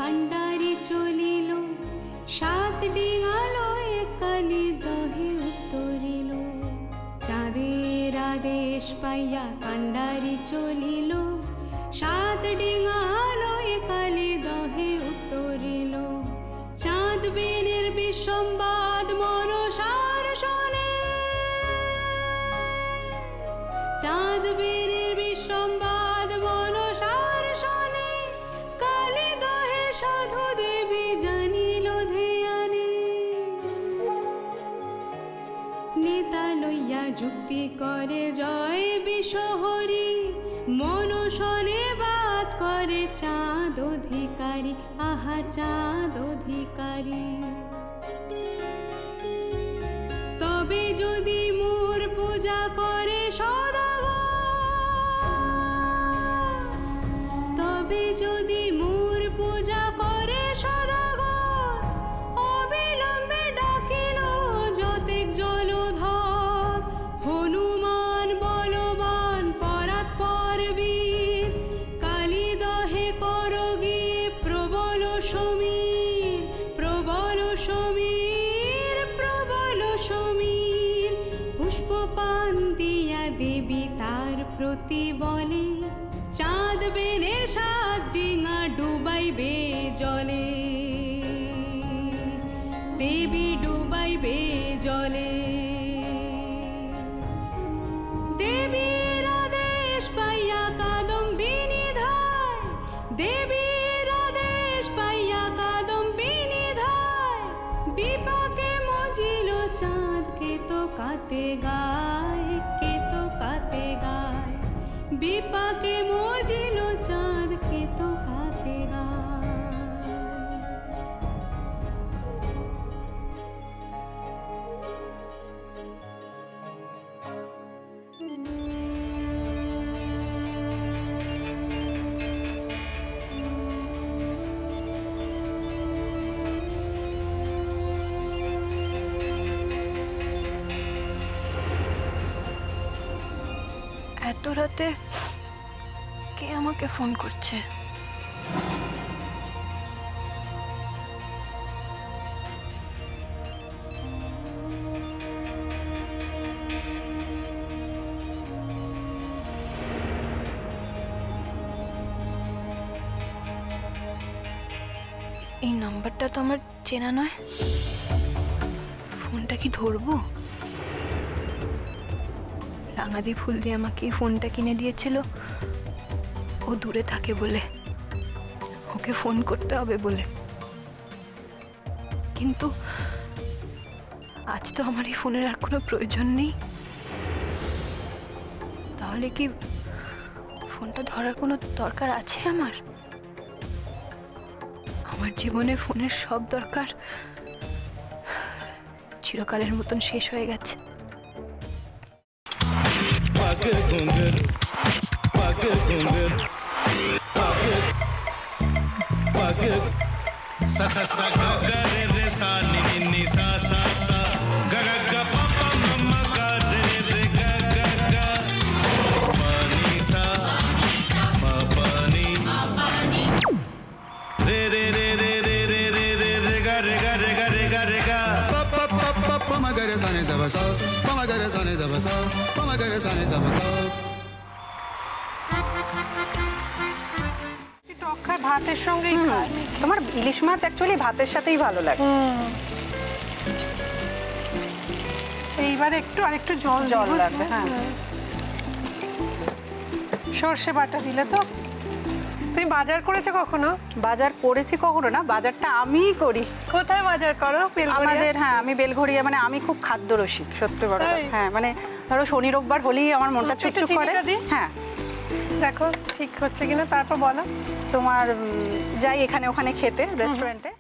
কান্ডারি চলিল, সাত ডিঙালয়ে কালি দহে উত্তরিল। চাঁদের আদেশ পাইয়া কান্ডারি চলিল, সাত ডিঙালয়ে কালি দহে উত্তরিল। চাঁদ বেনের বিসম্বাদ মনসার শোনে, চাঁদ বেনের বিসম্বাদ মনসার শোনে। কালী দহে সাধু দেবী জানিল ধ্যানে, নেতা লইয়া যুক্তি করে জয় বিশ্বহরি। মনসনে বাদ করে চাঁদ অধিকারী, আহা চাঁদ অধিকারী। তবে যদি মোর পূজা করে সদাগর, তবে যদি মোর পূজা করে সদাগর। অবিলম্বে ডাকিল যতেক জলধর, হনুমান বলবান পরাৎপর বীর। কালী দহে কর গিয়ে প্রবল সমীর, প্রবল সমীর, প্রবল সমীর। পুষ্পপান দিয়া দেবী তার প্রতি বলে, চাঁদ বেনের সাত ডিঙা ডুবাইবে জলে, দেবী ডুবাইবে জলে। দেবীর আদেশ পাইয়া কাদম্বিনী ধায়, দেবীর আদেশ পাইয়া কাদম্বিনী ধায়। বিপাকে মজিল চাঁদ, কে তো কাতে গায়, কে তো কাতে গায়। বিপাকে মজিল চাঁদ, কে তো কাতে গায়। এত রাতে কে আমাকে ফোন করছে? এই নাম্বারটা তো আমার চেনা নয়, ফোনটা কি ধরবো? রাঙাদি ফুল দিয়ে আমাকে এই ফোনটা কিনে দিয়েছিল, ও দূরে থাকে বলে, ওকে ফোন করতে হবে বলে। কিন্তু আজ তো আমার এই ফোনের আর কোনো প্রয়োজন নেই। তাহলে কি ফোনটা ধরার কোনো দরকার আছে আমার? আমার জীবনে ফোনের সব দরকার চিরকালের মতন শেষ হয়ে গেছে। sa sa sa ga ga re re sa ni ni ni sa sa sa ga ga ga pa pa ma ga re re ga ga ga pa ni sa ma pa ni re re re re re re re re re ga re ga re ga re ga re ga pa pa pa pa pa ma ga re sa ni da ba sa pa ma ga re sa ni da ba sa pa ma ga re sa ni da ba sa। ভাতের সঙ্গেই খায়। তোমার ইলিশ মাছ actually ভাতের সাথেই ভালো লাগে। এইবার একটু আরেকটু জল জল লাগবে। হ্যাঁ, সর্ষে বাটা দিলে তো। তুমি বাজার করেছো কখনো? বাজার করেছি কখনো না, বাজারটা আমিই করি। কোথায় বাজার করো? আমাদের, হ্যাঁ, আমি বেলঘড়িয়া, মানে আমি খুব খাদ্য রসিক, সত্যি বড়। হ্যাঁ, মানে ধরো শনি রোববার হলেই আমার মনটা চুপচুপ করে। হ্যাঁ, দেখো ঠিক হচ্ছে কিনা, তারপর বলো। তোমার যাই এখানে ওখানে খেতে, রেস্টুরেন্টে।